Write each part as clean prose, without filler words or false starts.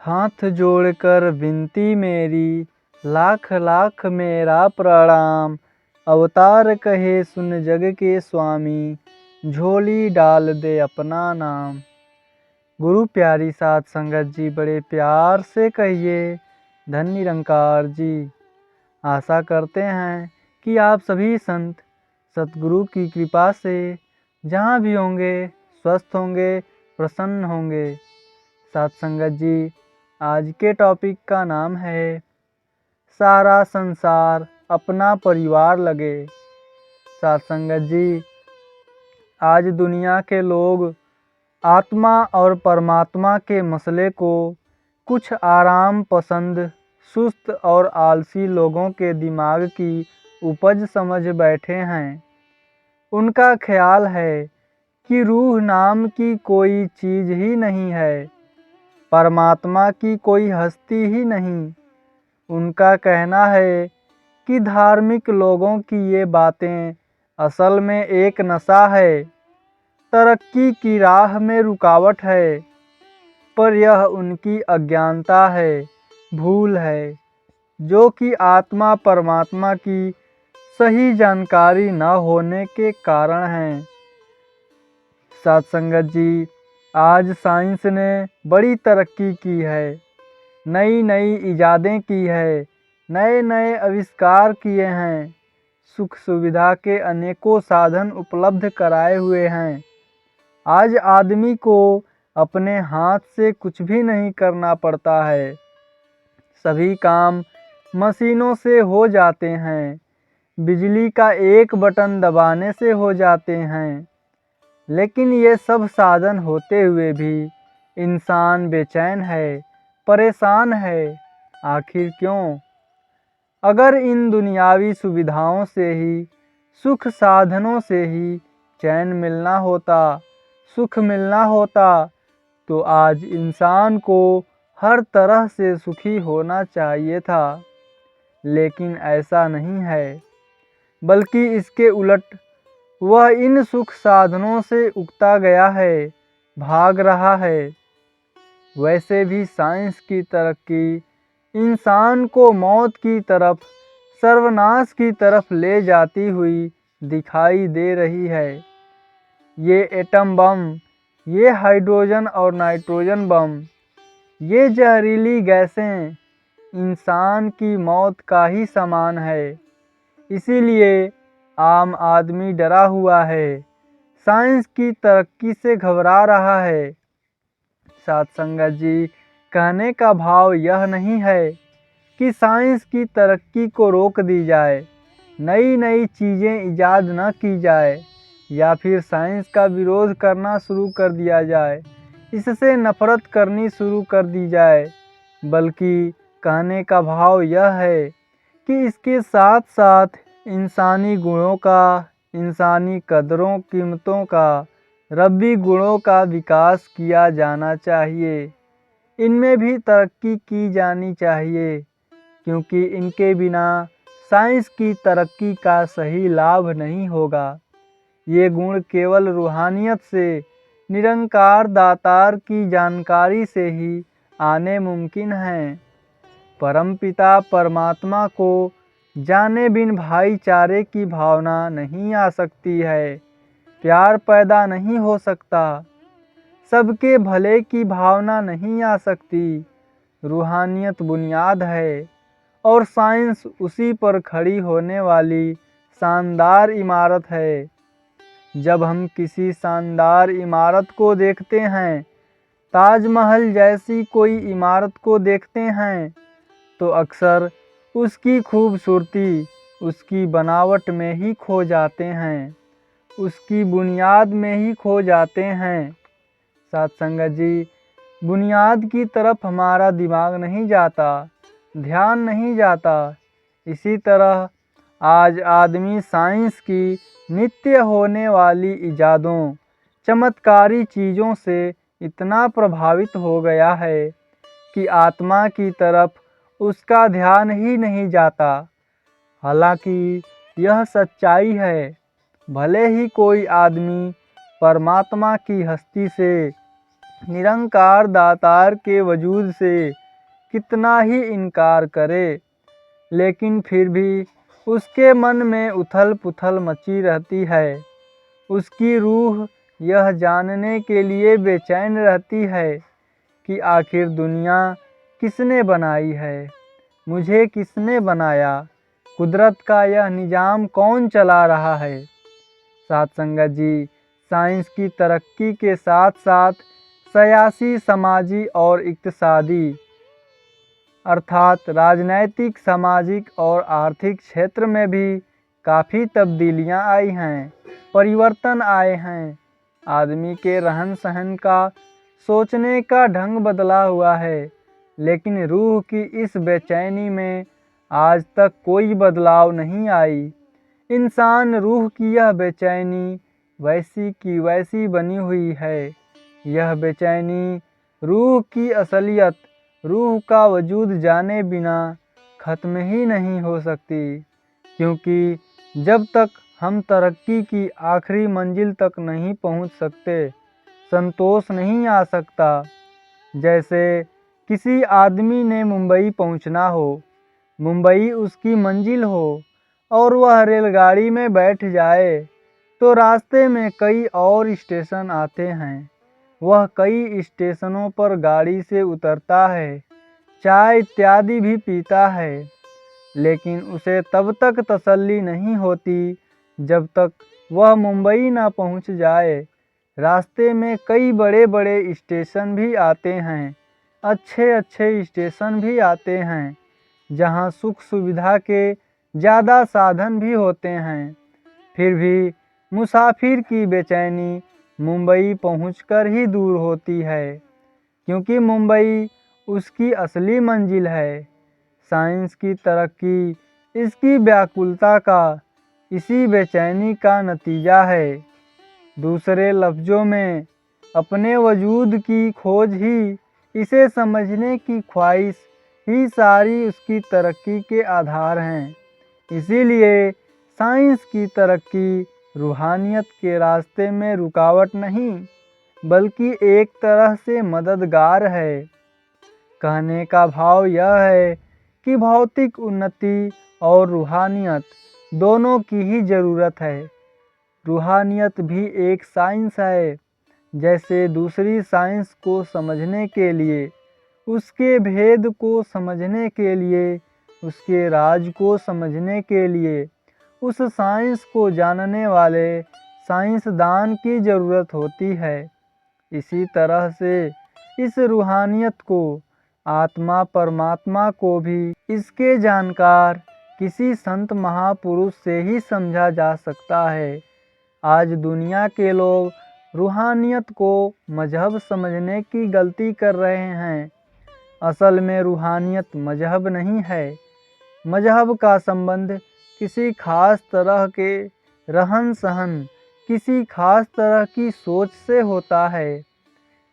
हाथ जोड़कर विनती मेरी, लाख लाख मेरा प्रणाम। अवतार कहे सुन जग के स्वामी, झोली डाल दे अपना नाम। गुरु प्यारी साध संगत जी, बड़े प्यार से कहिए धन निरंकार जी। आशा करते हैं कि आप सभी संत सतगुरु की कृपा से जहाँ भी होंगे स्वस्थ होंगे, प्रसन्न होंगे। साध संगत जी, आज के टॉपिक का नाम है सारा संसार अपना परिवार लगे। साध संगत जी, आज दुनिया के लोग आत्मा और परमात्मा के मसले को कुछ आराम पसंद, सुस्त और आलसी लोगों के दिमाग की उपज समझ बैठे हैं। उनका ख्याल है कि रूह नाम की कोई चीज़ ही नहीं है, परमात्मा की कोई हस्ती ही नहीं। उनका कहना है कि धार्मिक लोगों की ये बातें असल में एक नशा है, तरक्की की राह में रुकावट है। पर यह उनकी अज्ञानता है, भूल है, जो कि आत्मा परमात्मा की सही जानकारी न होने के कारण है। साध संगत जी, आज साइंस ने बड़ी तरक्की की है, नई नई इजादें की है, नए नए आविष्कार किए हैं, सुख सुविधा के अनेकों साधन उपलब्ध कराए हुए हैं। आज आदमी को अपने हाथ से कुछ भी नहीं करना पड़ता है, सभी काम मशीनों से हो जाते हैं, बिजली का एक बटन दबाने से हो जाते हैं। लेकिन ये सब साधन होते हुए भी इंसान बेचैन है, परेशान है। आखिर क्यों? अगर इन दुनियावी सुविधाओं से ही, सुख साधनों से ही चैन मिलना होता, सुख मिलना होता, तो आज इंसान को हर तरह से सुखी होना चाहिए था। लेकिन ऐसा नहीं है, बल्कि इसके उलट वह इन सुख साधनों से उकता गया है, भाग रहा है। वैसे भी साइंस की तरक्की इंसान को मौत की तरफ, सर्वनाश की तरफ ले जाती हुई दिखाई दे रही है। ये एटम बम, ये हाइड्रोजन और नाइट्रोजन बम, ये जहरीली गैसें इंसान की मौत का ही समान है। इसीलिए आम आदमी डरा हुआ है, साइंस की तरक्की से घबरा रहा है। साध संगत जी, कहने का भाव यह नहीं है कि साइंस की तरक्की को रोक दी जाए, नई नई चीज़ें ईजाद न की जाए, या फिर साइंस का विरोध करना शुरू कर दिया जाए, इससे नफरत करनी शुरू कर दी जाए। बल्कि कहने का भाव यह है कि इसके साथ साथ इंसानी गुणों का, इंसानी कदरों कीमतों का, रब्बी गुणों का विकास किया जाना चाहिए। इनमें भी तरक्की की जानी चाहिए, क्योंकि इनके बिना साइंस की तरक्की का सही लाभ नहीं होगा। ये गुण केवल रूहानियत से, निरंकार दातार की जानकारी से ही आने मुमकिन हैं। परमपिता परमात्मा को जाने बिन भाईचारे की भावना नहीं आ सकती है, प्यार पैदा नहीं हो सकता, सबके भले की भावना नहीं आ सकती। रूहानियत बुनियाद है और साइंस उसी पर खड़ी होने वाली शानदार इमारत है। जब हम किसी शानदार इमारत को देखते हैं, ताजमहल जैसी कोई इमारत को देखते हैं, तो अक्सर उसकी खूबसूरती उसकी बनावट में ही खो जाते हैं, उसकी बुनियाद में ही खो जाते हैं। साध संगत जी, बुनियाद की तरफ हमारा दिमाग नहीं जाता, ध्यान नहीं जाता। इसी तरह आज आदमी साइंस की नित्य होने वाली इजादों, चमत्कारी चीज़ों से इतना प्रभावित हो गया है कि आत्मा की तरफ उसका ध्यान ही नहीं जाता। हालांकि यह सच्चाई है, भले ही कोई आदमी परमात्मा की हस्ती से निरंकार दातार के वजूद से कितना ही इनकार करे, लेकिन फिर भी उसके मन में उथल पुथल मची रहती है। उसकी रूह यह जानने के लिए बेचैन रहती है कि आखिर दुनिया किसने बनाई है, मुझे किसने बनाया, कुदरत का यह निज़ाम कौन चला रहा है। साथ संगत जी, साइंस की तरक्की के साथ साथ सियासी, समाजी और इक्तिसादी अर्थात राजनैतिक, सामाजिक और आर्थिक क्षेत्र में भी काफ़ी तब्दीलियां आई हैं, परिवर्तन आए हैं। आदमी के रहन सहन का, सोचने का ढंग बदला हुआ है, लेकिन रूह की इस बेचैनी में आज तक कोई बदलाव नहीं आई। इंसान रूह की यह बेचैनी वैसी की वैसी बनी हुई है। यह बेचैनी रूह की असलियत, रूह का वजूद जाने बिना ख़त्म ही नहीं हो सकती, क्योंकि जब तक हम तरक्की की आखिरी मंजिल तक नहीं पहुंच सकते, संतोष नहीं आ सकता। जैसे किसी आदमी ने मुंबई पहुंचना हो, मुंबई उसकी मंजिल हो और वह रेलगाड़ी में बैठ जाए, तो रास्ते में कई और स्टेशन आते हैं। वह कई स्टेशनों पर गाड़ी से उतरता है, चाय इत्यादि भी पीता है, लेकिन उसे तब तक तसल्ली नहीं होती जब तक वह मुंबई ना पहुंच जाए। रास्ते में कई बड़े बड़े स्टेशन भी आते हैं, अच्छे अच्छे स्टेशन भी आते हैं, जहां सुख सुविधा के ज़्यादा साधन भी होते हैं। फिर भी मुसाफिर की बेचैनी मुंबई पहुंचकर ही दूर होती है, क्योंकि मुंबई उसकी असली मंजिल है। साइंस की तरक्की इसकी व्याकुलता का, इसी बेचैनी का नतीजा है। दूसरे लफ्ज़ों में, अपने वजूद की खोज ही, इसे समझने की ख्वाहिश ही सारी उसकी तरक्की के आधार हैं। इसीलिए साइंस की तरक्की रूहानियत के रास्ते में रुकावट नहीं, बल्कि एक तरह से मददगार है। कहने का भाव यह है कि भौतिक उन्नति और रूहानियत दोनों की ही ज़रूरत है। रूहानियत भी एक साइंस है। जैसे दूसरी साइंस को समझने के लिए, उसके भेद को समझने के लिए, उसके राज को समझने के लिए उस साइंस को जानने वाले साइंसदान की ज़रूरत होती है, इसी तरह से इस रूहानियत को, आत्मा परमात्मा को भी इसके जानकार किसी संत महापुरुष से ही समझा जा सकता है। आज दुनिया के लोग रूहानियत को मजहब समझने की गलती कर रहे हैं। असल में रूहानियत मजहब नहीं है। मजहब का संबंध किसी खास तरह के रहन सहन, किसी खास तरह की सोच से होता है।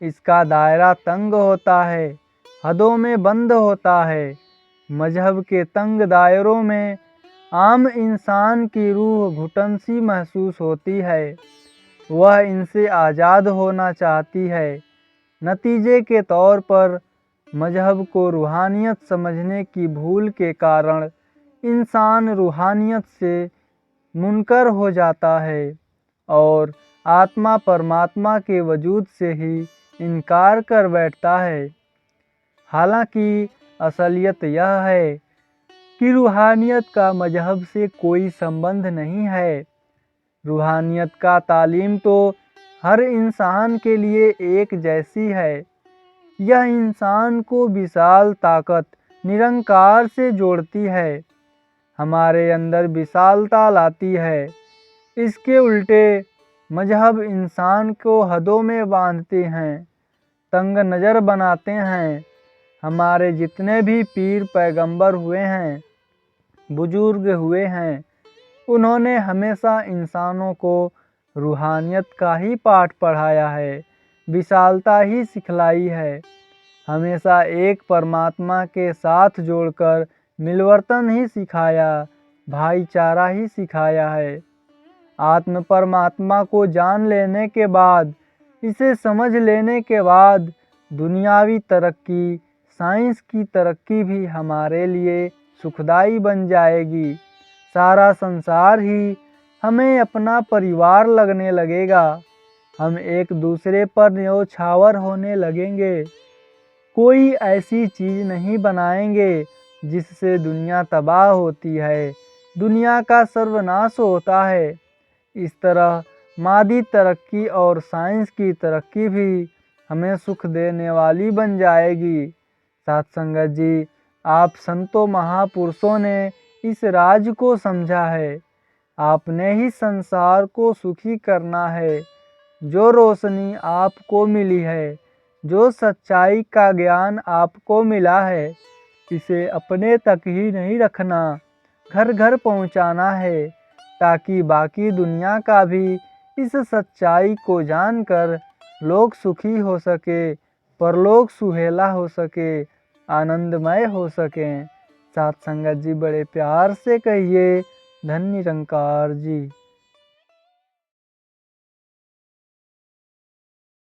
इसका दायरा तंग होता है, हदों में बंद होता है। मजहब के तंग दायरों में आम इंसान की रूह घुटन सी महसूस होती है। वह इनसे आज़ाद होना चाहती है। नतीजे के तौर पर मजहब को रूहानियत समझने की भूल के कारण इंसान रूहानियत से मुनकर हो जाता है और आत्मा परमात्मा के वजूद से ही इनकार कर बैठता है। हालांकि असलियत यह है कि रूहानियत का मजहब से कोई संबंध नहीं है। रूहानियत का तालीम तो हर इंसान के लिए एक जैसी है। यह इंसान को विशाल ताकत, निरंकार से जोड़ती है, हमारे अंदर विशालता लाती है। इसके उल्टे मजहब इंसान को हदों में बांधते हैं, तंग नज़र बनाते हैं। हमारे जितने भी पीर पैगंबर हुए हैं, बुजुर्ग हुए हैं, उन्होंने हमेशा इंसानों को रूहानियत का ही पाठ पढ़ाया है, विशालता ही सिखलाई है। हमेशा एक परमात्मा के साथ जोड़कर मिलवर्तन ही सिखाया, भाईचारा ही सिखाया है। आत्म परमात्मा को जान लेने के बाद इसे समझ लेने के बाद दुनियावी तरक्की, साइंस की तरक्की भी हमारे लिए सुखदाई बन जाएगी। सारा संसार ही हमें अपना परिवार लगने लगेगा। हम एक दूसरे पर न्योछावर होने लगेंगे। कोई ऐसी चीज़ नहीं बनाएंगे जिससे दुनिया तबाह होती है, दुनिया का सर्वनाश होता है। इस तरह मादी तरक्की और साइंस की तरक्की भी हमें सुख देने वाली बन जाएगी। साथ संगत जी, आप संतों महापुरुषों ने इस राज को समझा है। आपने ही संसार को सुखी करना है। जो रोशनी आपको मिली है, जो सच्चाई का ज्ञान आपको मिला है, इसे अपने तक ही नहीं रखना, घर घर पहुंचाना है, ताकि बाकी दुनिया का भी इस सच्चाई को जानकर लोग सुखी हो सके, परलोक सुहेला हो सके, आनंदमय हो सकें। साथ संगत जी, बड़े प्यार से कहिए धन्य निरंकार जी।